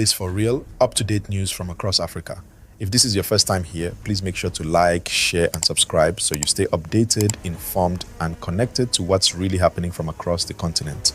place for real, up-to-date news from across Africa. If this is your first time here, please make sure to like, share, and subscribe so you stay updated, informed, and connected to what's really happening from across the continent.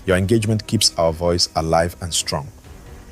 Your engagement keeps our voice alive and strong.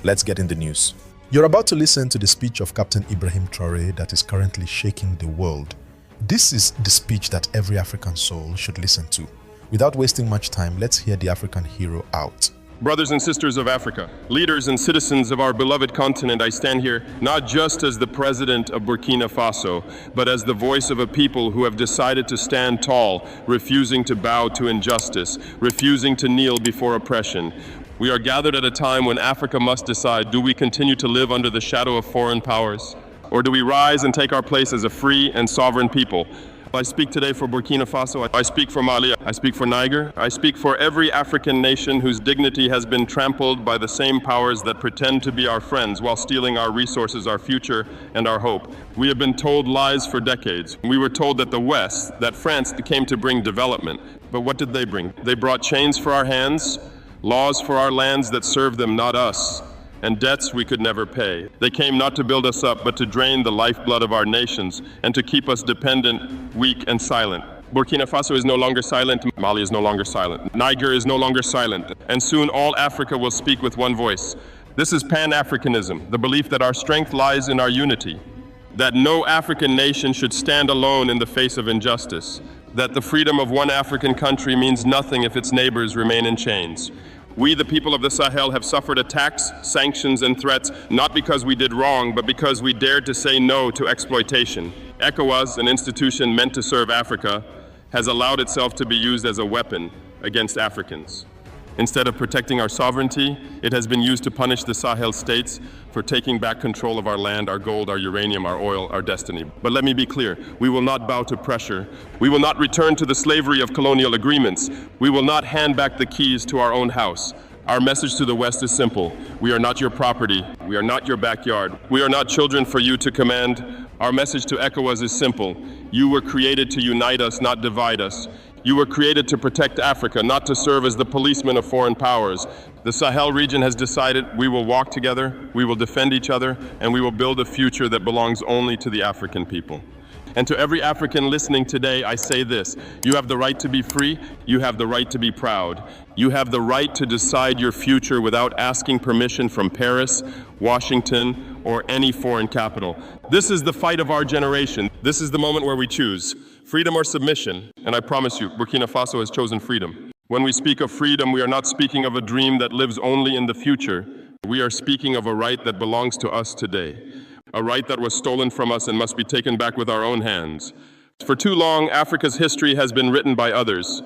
Let's get in the news. You're about to listen to the speech of Captain Ibrahim Traoré that is currently shaking the world. This is the speech that every African soul should listen to. Without wasting much time, let's hear the African hero out. Brothers and sisters of Africa, leaders and citizens of our beloved continent, I stand here not just as the president of Burkina Faso, but as the voice of a people who have decided to stand tall, refusing to bow to injustice, refusing to kneel before oppression. We are gathered at a time when Africa must decide, do we continue to live under the shadow of foreign powers, or do we rise and take our place as a free and sovereign people? I speak today for Burkina Faso, I speak for Mali, I speak for Niger, I speak for every African nation whose dignity has been trampled by the same powers that pretend to be our friends while stealing our resources, our future, and our hope. We have been told lies for decades. We were told that the West, that France came to bring development. But what did they bring? They brought chains for our hands, laws for our lands that served them, not us, and debts we could never pay. They came not to build us up, but to drain the lifeblood of our nations and to keep us dependent, weak, and silent. Burkina Faso is no longer silent. Mali is no longer silent. Niger is no longer silent. And soon all Africa will speak with one voice. This is Pan-Africanism, the belief that our strength lies in our unity, that no African nation should stand alone in the face of injustice, that the freedom of one African country means nothing if its neighbors remain in chains. We, the people of the Sahel, have suffered attacks, sanctions, and threats, not because we did wrong, but because we dared to say no to exploitation. ECOWAS, an institution meant to serve Africa, has allowed itself to be used as a weapon against Africans. Instead of protecting our sovereignty, it has been used to punish the Sahel states for taking back control of our land, our gold, our uranium, our oil, our destiny. But let me be clear, we will not bow to pressure. We will not return to the slavery of colonial agreements. We will not hand back the keys to our own house. Our message to the West is simple. We are not your property. We are not your backyard. We are not children for you to command. Our message to ECOWAS is simple. You were created to unite us, not divide us. You were created to protect Africa, not to serve as the policeman of foreign powers. The Sahel region has decided we will walk together, we will defend each other, and we will build a future that belongs only to the African people. And to every African listening today, I say this: you have the right to be free, you have the right to be proud. You have the right to decide your future without asking permission from Paris, Washington, or any foreign capital. This is the fight of our generation. This is the moment where we choose freedom or submission. And I promise you, Burkina Faso has chosen freedom. When we speak of freedom, we are not speaking of a dream that lives only in the future. We are speaking of a right that belongs to us today. A right that was stolen from us and must be taken back with our own hands. For too long, Africa's history has been written by others.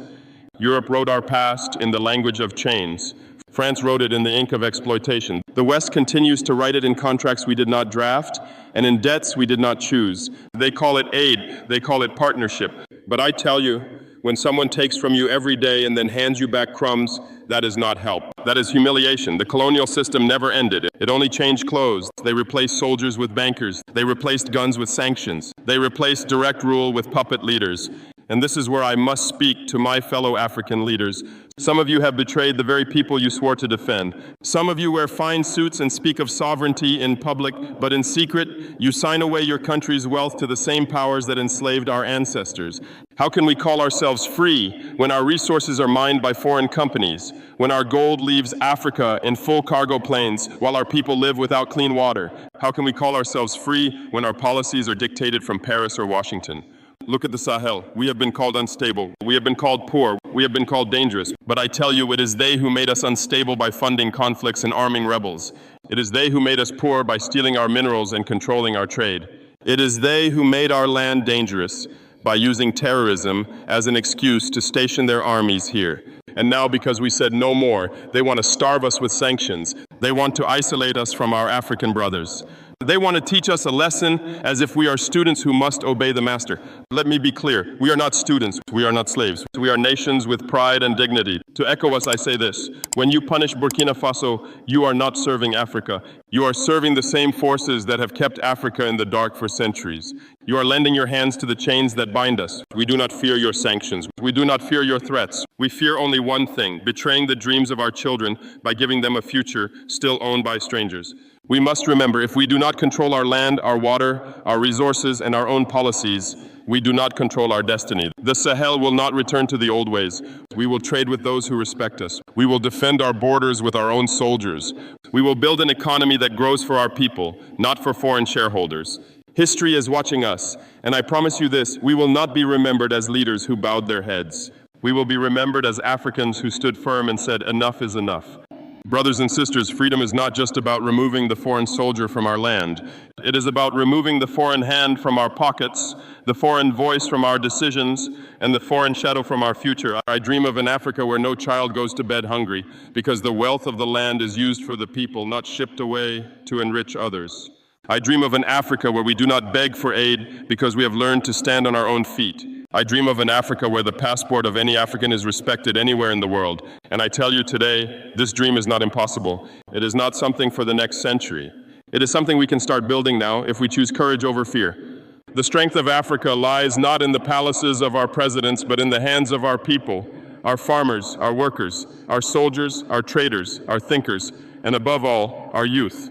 Europe wrote our past in the language of chains. France wrote it in the ink of exploitation. The West continues to write it in contracts we did not draft and in debts we did not choose. They call it aid, they call it partnership. But I tell you, when someone takes from you every day and then hands you back crumbs, that is not help. That is humiliation. The colonial system never ended. It only changed clothes. They replaced soldiers with bankers. They replaced guns with sanctions. They replaced direct rule with puppet leaders. And this is where I must speak to my fellow African leaders. Some of you have betrayed the very people you swore to defend. Some of you wear fine suits and speak of sovereignty in public, but in secret, you sign away your country's wealth to the same powers that enslaved our ancestors. How can we call ourselves free when our resources are mined by foreign companies, when our gold leaves Africa in full cargo planes while our people live without clean water? How can we call ourselves free when our policies are dictated from Paris or Washington? Look at the Sahel. We have been called unstable. We have been called poor. We have been called dangerous. But I tell you, it is they who made us unstable by funding conflicts and arming rebels. It is they who made us poor by stealing our minerals and controlling our trade. It is they who made our land dangerous by using terrorism as an excuse to station their armies here. And now, because we said no more, they want to starve us with sanctions. They want to isolate us from our African brothers. They want to teach us a lesson as if we are students who must obey the master. Let me be clear, we are not students, we are not slaves. We are nations with pride and dignity. To ECOWAS, I say this: when you punish Burkina Faso, you are not serving Africa. You are serving the same forces that have kept Africa in the dark for centuries. You are lending your hands to the chains that bind us. We do not fear your sanctions. We do not fear your threats. We fear only one thing, betraying the dreams of our children by giving them a future still owned by strangers. We must remember, if we do not control our land, our water, our resources, and our own policies, we do not control our destiny. The Sahel will not return to the old ways. We will trade with those who respect us. We will defend our borders with our own soldiers. We will build an economy that grows for our people, not for foreign shareholders. History is watching us, and I promise you this, we will not be remembered as leaders who bowed their heads. We will be remembered as Africans who stood firm and said, enough is enough. Brothers and sisters, freedom is not just about removing the foreign soldier from our land. It is about removing the foreign hand from our pockets, the foreign voice from our decisions, and the foreign shadow from our future. I dream of an Africa where no child goes to bed hungry, because the wealth of the land is used for the people, not shipped away to enrich others. I dream of an Africa where we do not beg for aid because we have learned to stand on our own feet. I dream of an Africa where the passport of any African is respected anywhere in the world. And I tell you today, this dream is not impossible. It is not something for the next century. It is something we can start building now if we choose courage over fear. The strength of Africa lies not in the palaces of our presidents, but in the hands of our people, our farmers, our workers, our soldiers, our traders, our thinkers, and above all, our youth.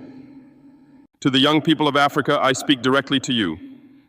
To the young people of Africa, I speak directly to you.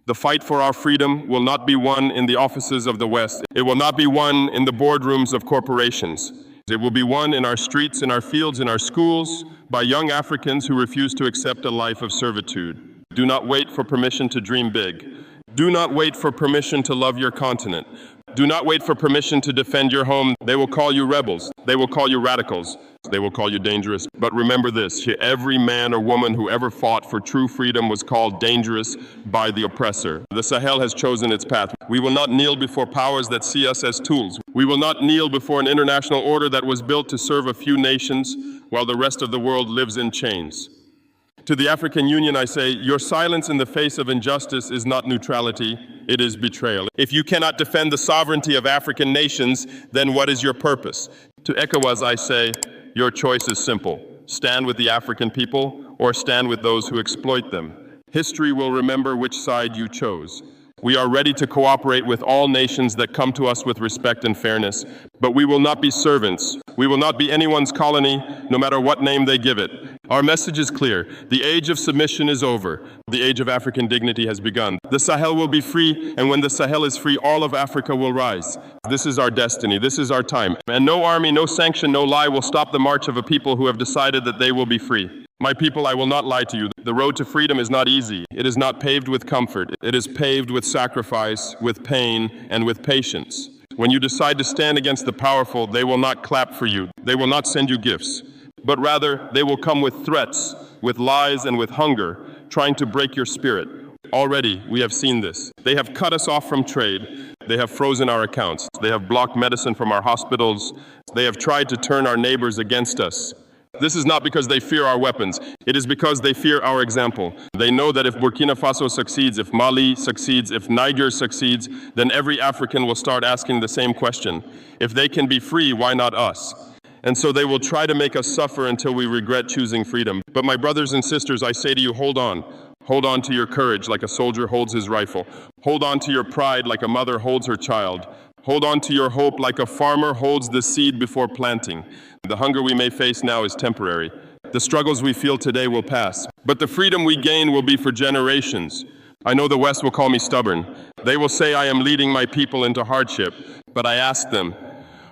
The fight for our freedom will not be won in the offices of the West. It will not be won in the boardrooms of corporations. It will be won in our streets, in our fields, in our schools, by young Africans who refuse to accept a life of servitude. Do not wait for permission to dream big. Do not wait for permission to love your continent. Do not wait for permission to defend your home. They will call you rebels. They will call you radicals. They will call you dangerous. But remember this, every man or woman who ever fought for true freedom was called dangerous by the oppressor. The Sahel has chosen its path. We will not kneel before powers that see us as tools. We will not kneel before an international order that was built to serve a few nations while the rest of the world lives in chains. To the African Union, I say, your silence in the face of injustice is not neutrality, it is betrayal. If you cannot defend the sovereignty of African nations, then what is your purpose? To ECOWAS, I say, your choice is simple. Stand with the African people or stand with those who exploit them. History will remember which side you chose. We are ready to cooperate with all nations that come to us with respect and fairness, but we will not be servants. We will not be anyone's colony, no matter what name they give it. Our message is clear. The age of submission is over. The age of African dignity has begun. The Sahel will be free, and when the Sahel is free, all of Africa will rise. This is our destiny. This is our time. And no army, no sanction, no lie will stop the march of a people who have decided that they will be free. My people, I will not lie to you. The road to freedom is not easy. It is not paved with comfort. It is paved with sacrifice, with pain, and with patience. When you decide to stand against the powerful, they will not clap for you. They will not send you gifts. But rather, they will come with threats, with lies, and with hunger, trying to break your spirit. Already, we have seen this. They have cut us off from trade. They have frozen our accounts. They have blocked medicine from our hospitals. They have tried to turn our neighbors against us. This is not because they fear our weapons. It is because they fear our example. They know that if Burkina Faso succeeds, if Mali succeeds, if Niger succeeds, then every African will start asking the same question. If they can be free, why not us? And so they will try to make us suffer until we regret choosing freedom. But my brothers and sisters, I say to you, hold on. Hold on to your courage like a soldier holds his rifle. Hold on to your pride like a mother holds her child. Hold on to your hope like a farmer holds the seed before planting. The hunger we may face now is temporary. The struggles we feel today will pass. But the freedom we gain will be for generations. I know the West will call me stubborn. They will say I am leading my people into hardship. But I ask them,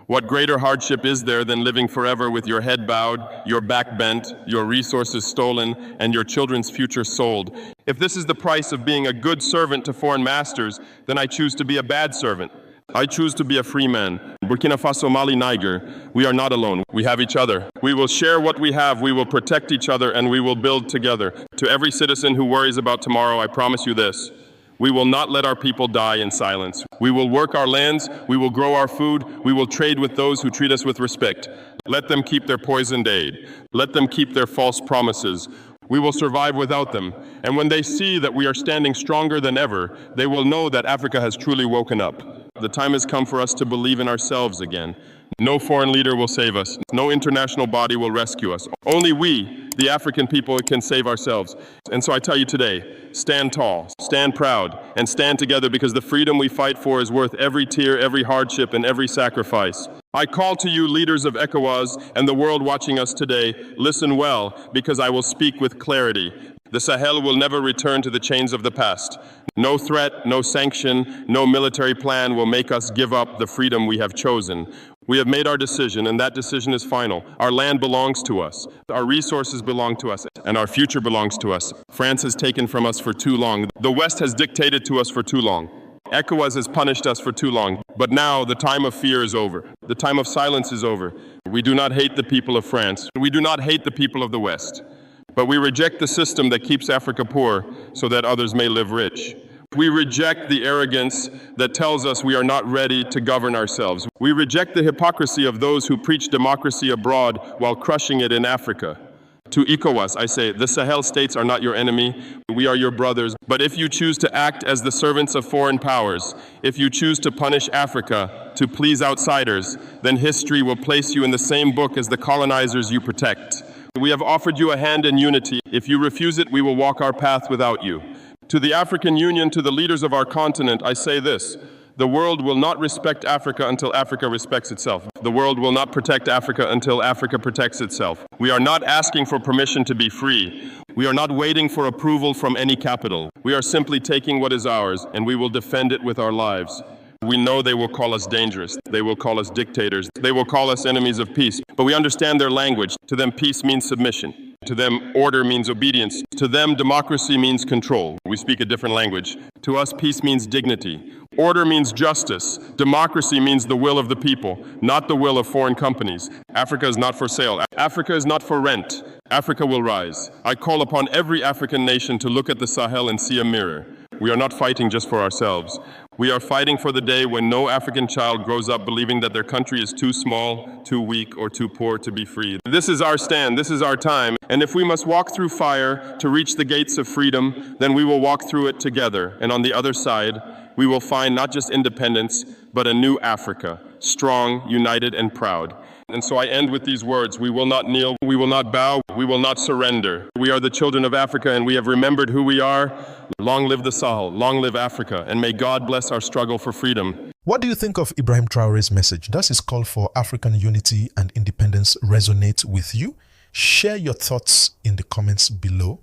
what greater hardship is there than living forever with your head bowed, your back bent, your resources stolen, and your children's future sold? If this is the price of being a good servant to foreign masters, then I choose to be a bad servant. I choose to be a free man. Burkina Faso, Mali, Niger, we are not alone. We have each other. We will share what we have, we will protect each other, and we will build together. To every citizen who worries about tomorrow, I promise you this. We will not let our people die in silence. We will work our lands, we will grow our food, we will trade with those who treat us with respect. Let them keep their poisoned aid. Let them keep their false promises. We will survive without them. And when they see that we are standing stronger than ever, they will know that Africa has truly woken up. The time has come for us to believe in ourselves again. No foreign leader will save us. No international body will rescue us. Only we, the African people, can save ourselves. And so I tell you today, stand tall, stand proud, and stand together, because the freedom we fight for is worth every tear, every hardship, and every sacrifice. I call to you, leaders of ECOWAS and the world watching us today, listen well, because I will speak with clarity. The Sahel will never return to the chains of the past. No threat, no sanction, no military plan will make us give up the freedom we have chosen. We have made our decision, and that decision is final. Our land belongs to us. Our resources belong to us, and our future belongs to us. France has taken from us for too long. The West has dictated to us for too long. ECOWAS has punished us for too long. But now the time of fear is over. The time of silence is over. We do not hate the people of France. We do not hate the people of the West. But we reject the system that keeps Africa poor so that others may live rich. We reject the arrogance that tells us we are not ready to govern ourselves. We reject the hypocrisy of those who preach democracy abroad while crushing it in Africa. To ECOWAS, I say, the Sahel states are not your enemy. We are your brothers. But if you choose to act as the servants of foreign powers, if you choose to punish Africa to please outsiders, then history will place you in the same book as the colonizers you protect. We have offered you a hand in unity. If you refuse it, we will walk our path without you. To the African Union, to the leaders of our continent, I say this: the world will not respect Africa until Africa respects itself. The world will not protect Africa until Africa protects itself. We are not asking for permission to be free. We are not waiting for approval from any capital. We are simply taking what is ours, and we will defend it with our lives. We know they will call us dangerous. They will call us dictators. They will call us enemies of peace. But we understand their language. To them, peace means submission. To them, order means obedience. To them, democracy means control. We speak a different language. To us, peace means dignity. Order means justice. Democracy means the will of the people, not the will of foreign companies. Africa is not for sale. Africa is not for rent. Africa will rise. I call upon every African nation to look at the Sahel and see a mirror. We are not fighting just for ourselves. We are fighting for the day when no African child grows up believing that their country is too small, too weak, or too poor to be free. This is our stand. This is our time. And if we must walk through fire to reach the gates of freedom, then we will walk through it together. And on the other side, we will find not just independence, but a new Africa, strong, united, and proud. And so I end with these words: we will not kneel, we will not bow, we will not surrender. We are the children of Africa, and we have remembered who we are. Long live the Sahel, long live Africa, and may God bless our struggle for freedom. What do you think of Ibrahim Traore's message? Does his call for African unity and independence resonate with you? Share your thoughts in the comments below.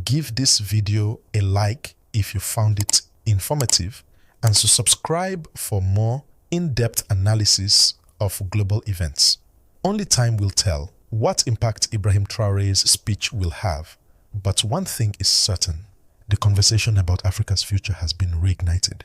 Give this video a like if you found it informative, and so subscribe for more in-depth analysis of global events. Only time will tell what impact Ibrahim Traore's speech will have, but one thing is certain: the conversation about Africa's future has been reignited.